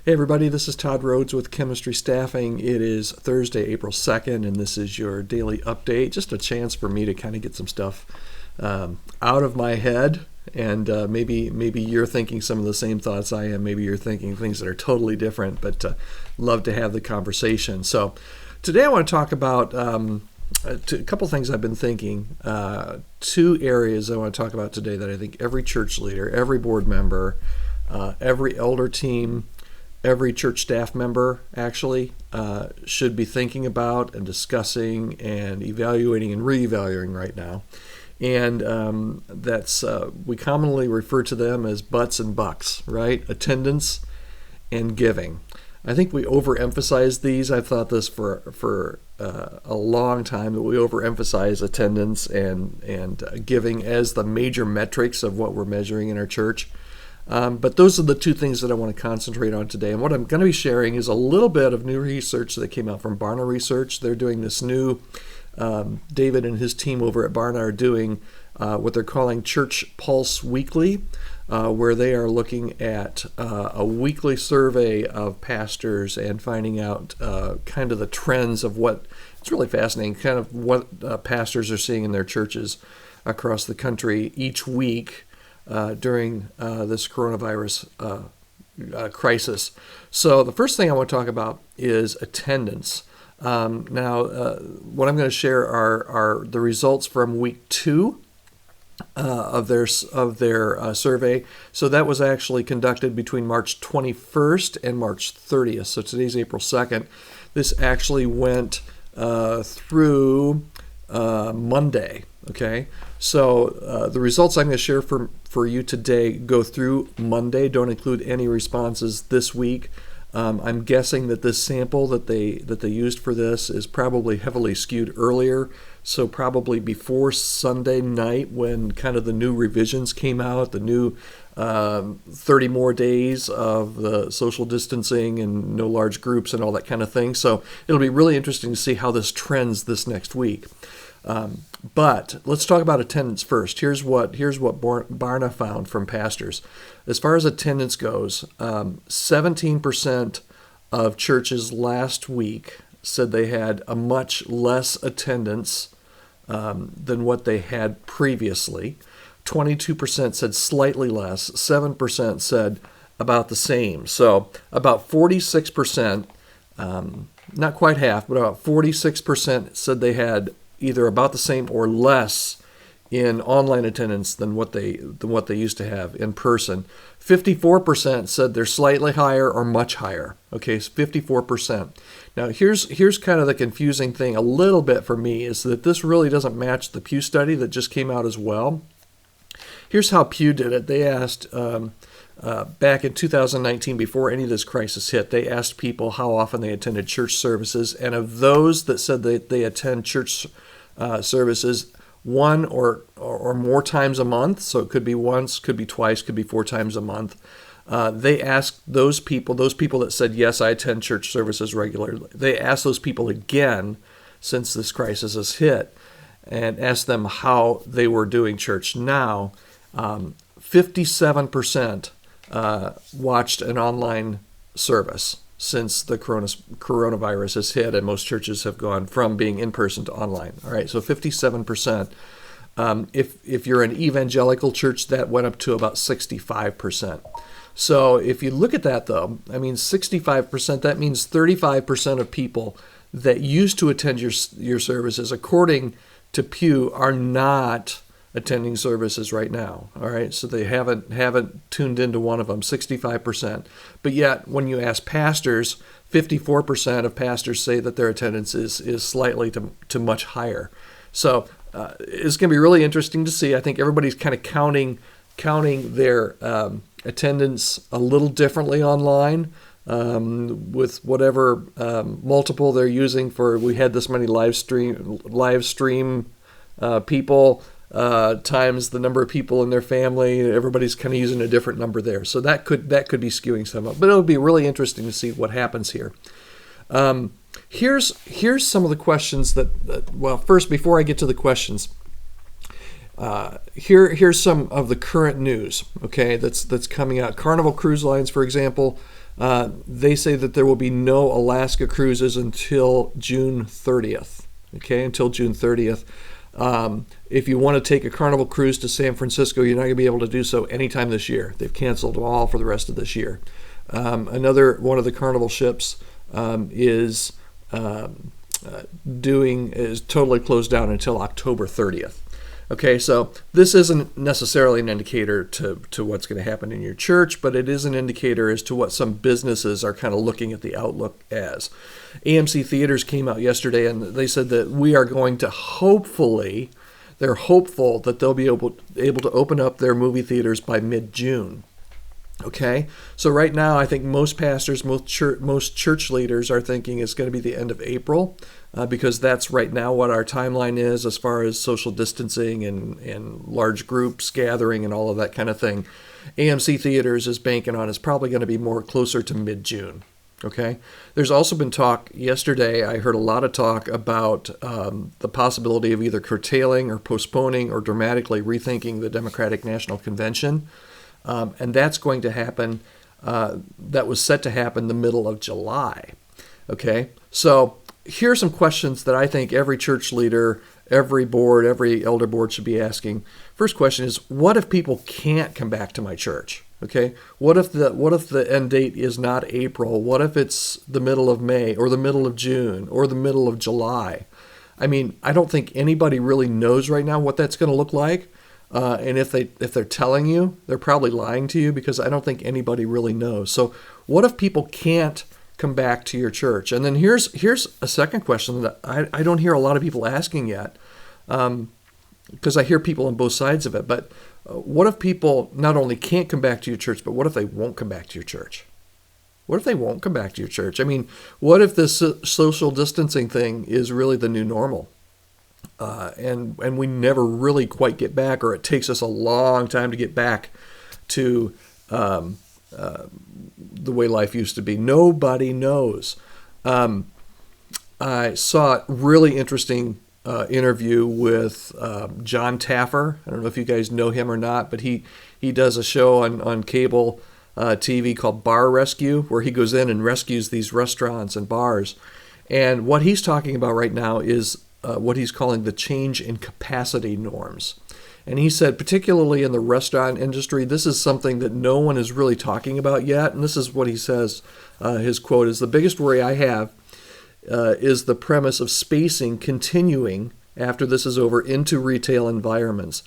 Hey everybody, this is Todd Rhodes with Chemistry Staffing. It is Thursday, April 2nd, and this is your daily update. Just a chance for me to kind of get some stuff out of my head, and maybe you're thinking some of the same thoughts I am. Maybe you're thinking things that are totally different, but love to have the conversation. So today I want to talk about a couple things I've been thinking. Two areas I want to talk about today that I think every church leader, every board member, every elder team, every church staff member actually should be thinking about and discussing and evaluating and reevaluating right now. And that's we commonly refer to them as butts and bucks, right? Attendance and giving. I think we overemphasize these. I've thought this for a long time, that we overemphasize attendance and giving as the major metrics of what we're measuring in our church. But those are the two things that I want to concentrate on today. And what I'm going to be sharing is a little bit of new research that came out from Barna Research. They're doing this new, David and his team over at Barna are doing what they're calling Church Pulse Weekly, where they are looking at a weekly survey of pastors and finding out kind of the trends of what, it's really fascinating, kind of what pastors are seeing in their churches across the country each week during this coronavirus crisis. So the first thing I want to talk about is attendance. Now, what I'm going to share are the results from week 2 of their survey. So that was actually conducted between March 21st and March 30th. So today's April 2nd. This actually went through Monday. Okay, so the results I'm going to share for you today go through Monday. Don't include any responses this week. I'm guessing that this sample that they used for this is probably heavily skewed earlier, so probably before Sunday night when kind of the new revisions came out, the new 30 more days of the social distancing and no large groups and all that kind of thing. So it'll be really interesting to see how this trends this next week. But let's talk about attendance first. Here's what Barna found from pastors. As far as attendance goes, 17% of churches last week said they had a much less attendance than what they had previously. 22% said slightly less. 7% said about the same. So about 46%, not quite half, but about 46% said they had either about the same or less in online attendance than what they used to have in person. 54% said they're slightly higher or much higher. Okay, so 54%. Now here's kind of the confusing thing a little bit for me, is that this really doesn't match the Pew study that just came out as well. Here's how Pew did it. They asked back in 2019, before any of this crisis hit, they asked people how often they attended church services, and of those that said that they attend church services one or more times a month, so it could be once, could be twice, could be 4 times a month, they asked those people that said, yes, I attend church services regularly, they asked those people again since this crisis has hit and asked them how they were doing church. Now, 57% watched an online service since the coronavirus has hit, and most churches have gone from being in person to online. All right, so 57%. If you're an evangelical church, that went up to about 65%. So if you look at that, though, I mean, 65%, that means 35% of people that used to attend your services, according to Pew, are not attending services right now. All right, so they haven't tuned into one of them, 65%. But yet, when you ask pastors, 54% of pastors say that their attendance is slightly to much higher. So it's going to be really interesting to see. I think everybody's kind of counting their attendance a little differently online, with whatever multiple they're using for. We had this many live stream people. Times the number of people in their family. Everybody's kind of using a different number there. So that could be skewing some up. But it'll be really interesting to see what happens here. Here's some of the questions that well, first, before I get to the questions, here's some of the current news, okay, that's coming out. Carnival Cruise Lines, for example, They say that there will be no Alaska cruises until June 30th. Okay, until June 30th. If you want to take a Carnival cruise to San Francisco, you're not going to be able to do so anytime this year. They've canceled them all for the rest of this year. Another one of the Carnival ships is totally closed down until October 30th. Okay, so this isn't necessarily an indicator to what's going to happen in your church, but it is an indicator as to what some businesses are kind of looking at the outlook as. AMC Theaters came out yesterday and they said that we are going to they're hopeful that they'll be able to open up their movie theaters by mid-June. Okay, so right now I think most pastors, most church leaders are thinking it's going to be the end of April because that's right now what our timeline is as far as social distancing and large groups gathering and all of that kind of thing. AMC Theaters is banking on it's probably going to be more closer to mid-June. Okay, there's also been talk yesterday. I heard a lot of talk about the possibility of either curtailing or postponing or dramatically rethinking the Democratic National Convention. And that's going to happen, that was set to happen the middle of July. Okay, so here are some questions that I think every church leader, every board, every elder board should be asking. First question is, what if people can't come back to my church? Okay, what if the end date is not April? What if it's the middle of May or the middle of June or the middle of July? I mean, I don't think anybody really knows right now what that's going to look like. And if they're telling you, they're probably lying to you because I don't think anybody really knows. So what if people can't come back to your church? And then here's a second question that I don't hear a lot of people asking yet because I hear people on both sides of it. But what if people not only can't come back to your church, but what if they won't come back to your church? What if they won't come back to your church? I mean, what if this social distancing thing is really the new normal? And we never really quite get back, or it takes us a long time to get back to the way life used to be. Nobody knows. I saw a really interesting interview with John Taffer. I don't know if you guys know him or not, but he does a show on cable TV called Bar Rescue, where he goes in and rescues these restaurants and bars. And what he's talking about right now is what he's calling the change in capacity norms. And he said, particularly in the restaurant industry, this is something that no one is really talking about yet. And this is what he says, his quote is, "The biggest worry I have is the premise of spacing continuing after this is over into retail environments.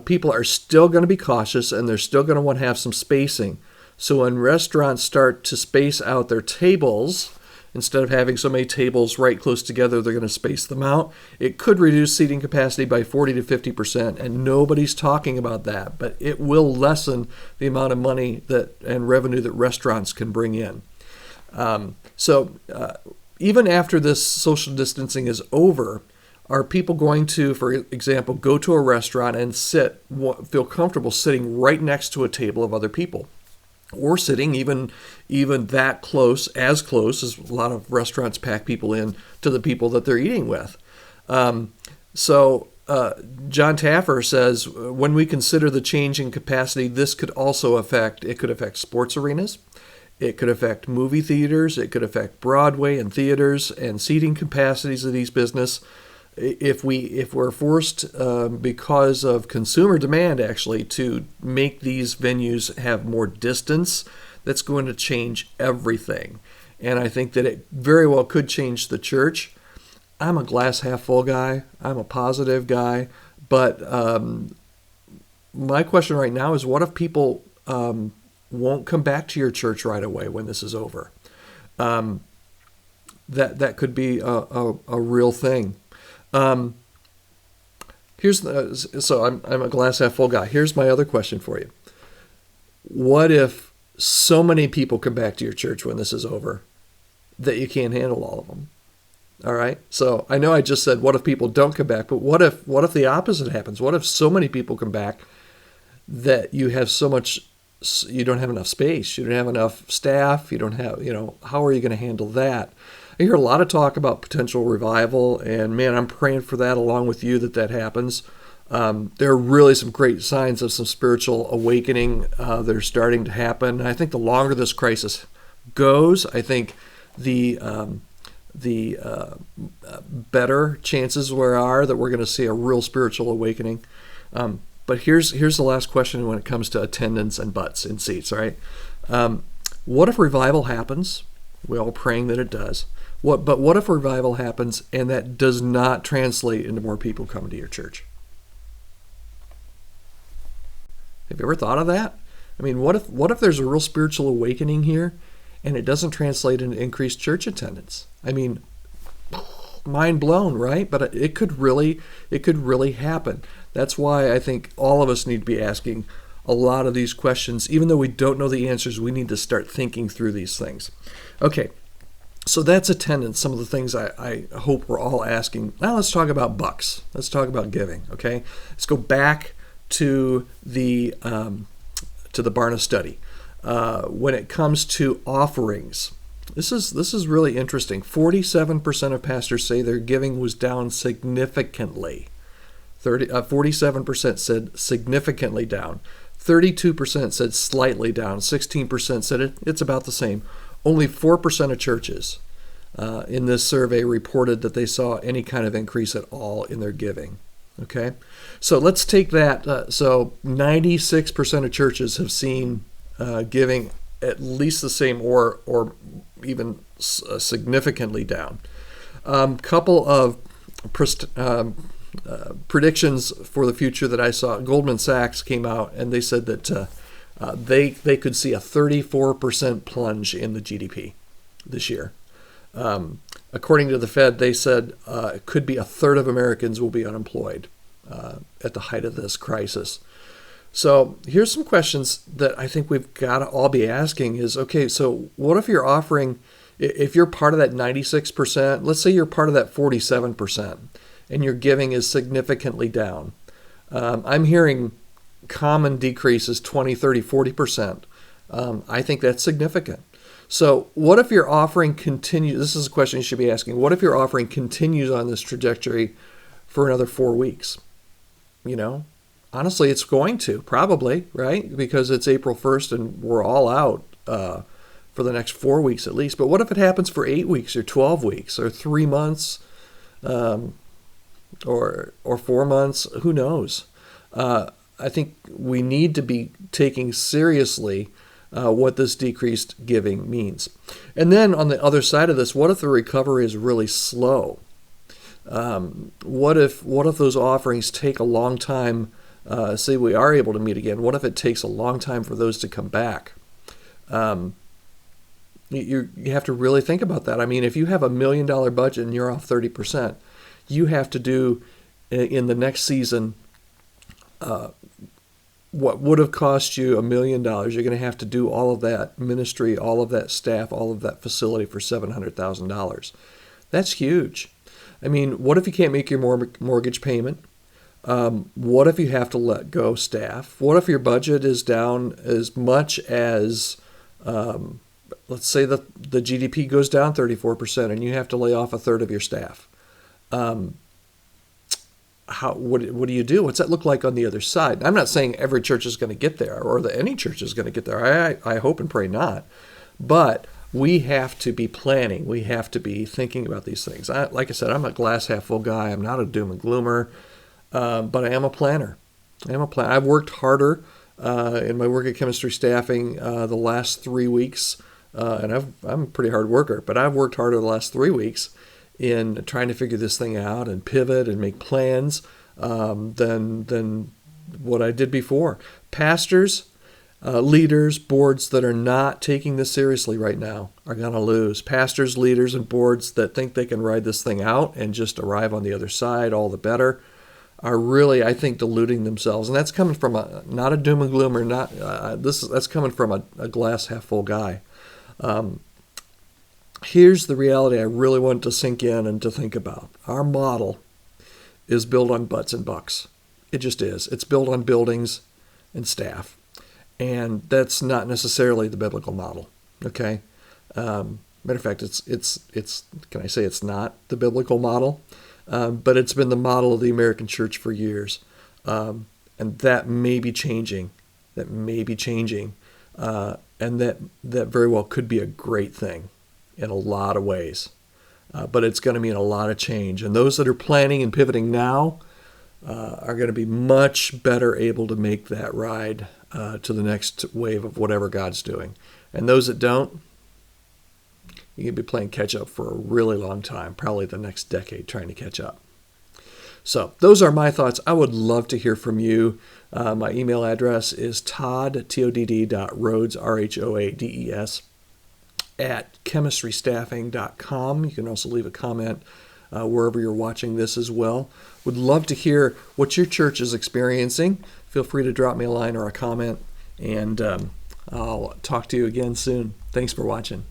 People are still going to be cautious and they're still going to want to have some spacing. So when restaurants start to space out their tables, instead of having so many tables right close together, they're going to space them out. It could reduce seating capacity by 40 to 50%, and nobody's talking about that, but it will lessen the amount of money and revenue that restaurants can bring in." Even after this social distancing is over, are people going to, for example, go to a restaurant and feel comfortable sitting right next to a table of other people? Or sitting even that close as a lot of restaurants pack people in to the people that they're eating with. John Taffer says, when we consider the change in capacity, this could also affect sports arenas. It could affect movie theaters. It could affect Broadway and theaters and seating capacities of these businesses. If we're forced because of consumer demand actually to make these venues have more distance, that's going to change everything. And I think that it very well could change the church. I'm a glass half full guy. I'm a positive guy. But my question right now is, what if people won't come back to your church right away when this is over? That could be a real thing. I'm a glass half full guy. Here's my other question for you. What if so many people come back to your church when this is over that you can't handle all of them? All right. So I know I just said, what if people don't come back? But what if the opposite happens? What if so many people come back that you don't have enough space, you don't have enough staff, you don't have, how are you going to handle that? I hear a lot of talk about potential revival, and man, I'm praying for that along with you that happens. There are really some great signs of some spiritual awakening that are starting to happen. And I think the longer this crisis goes, I think the better chances are that we're going to see a real spiritual awakening. But here's the last question when it comes to attendance and butts in seats. All right, what if revival happens? We're all praying that it does. But what if revival happens and that does not translate into more people coming to your church? Have you ever thought of that? I mean, what if there's a real spiritual awakening here and it doesn't translate into increased church attendance? I mean, mind blown, right? But it could really happen. That's why I think all of us need to be asking a lot of these questions. Even though we don't know the answers, we need to start thinking through these things. Okay, so that's attendance, some of the things I hope we're all asking. Now let's talk about bucks. Let's talk about giving, okay? Let's go back to the Barna study. When it comes to offerings, this is really interesting. 47% of pastors say their giving was down significantly. 47% said significantly down. 32% said slightly down. 16% said it's about the same. Only 4% of churches in this survey reported that they saw any kind of increase at all in their giving. Okay, so let's take that. So 96% of churches have seen giving at least the same or even significantly down. Couple of predictions for the future that I saw. Goldman Sachs came out and they said that they could see a 34% plunge in the GDP this year. According to the Fed, they said it could be a third of Americans will be unemployed at the height of this crisis. So here's some questions that I think we've got to all be asking is, okay, so what if you're offering, if you're part of that 96%, let's say you're part of that 47%, and your giving is significantly down. I'm hearing common decreases 20, 30, 40%. I think that's significant. So what if your offering continues? This is a question you should be asking. What if your offering continues on this trajectory for another 4 weeks? You know, honestly, it's going to probably, right? Because it's April 1st and we're all out for the next 4 weeks at least. But what if it happens for 8 weeks or 12 weeks or 3 months or 4 months? Who knows? I think we need to be taking seriously what this decreased giving means. And then on the other side of this, what if the recovery is really slow? What if those offerings take a long time? Say we are able to meet again. What if it takes a long time for those to come back? You have to really think about that. I mean, if you have $1 million budget and you're off 30%, you have to do in the next season what would have cost you $1 million. You're going to have to do all of that ministry, all of that staff, all of that facility for $700,000. That's huge. I mean, what if you can't make your mortgage payment? What if you have to let go staff? What if your budget is down as much as, let's say the GDP goes down 34% and you have to lay off a third of your staff? What do you do? What's that look like on the other side? I'm not saying every church is going to get there or that any church is going to get there. I hope and pray not. But we have to be planning. We have to be thinking about these things. Like I said, I'm a glass half full guy. I'm not a doom and gloomer, but I am a planner. I've worked harder in my work at chemistry staffing the last 3 weeks, and I'm a pretty hard worker, but I've worked harder the last 3 weeks in trying to figure this thing out and pivot and make plans than what I did before. Pastors, leaders, boards that are not taking this seriously right now are going to lose. Pastors, leaders, and boards that think they can ride this thing out and just arrive on the other side all the better are really, I think, deluding themselves. And that's coming from not a doom and gloomer. That's coming from a glass half full guy. Here's the reality I really want to sink in and to think about. Our model is built on butts and bucks. It just is. It's built on buildings and staff. And that's not necessarily the biblical model. Okay? Matter of fact, it's can I say it's not the biblical model? But it's been the model of the American church for years. And that may be changing. and that very well could be a great thing in a lot of ways. But it's going to mean a lot of change. And those that are planning and pivoting now are going to be much better able to make that ride to the next wave of whatever God's doing. And those that don't, you can be playing catch up for a really long time, probably the next decade trying to catch up. So those are my thoughts. I would love to hear from you. My email address is todd.rhodes, RHOADES, at chemistrystaffing.com. You can also leave a comment wherever you're watching this as well. Would love to hear what your church is experiencing. Feel free to drop me a line or a comment, and I'll talk to you again soon. Thanks for watching.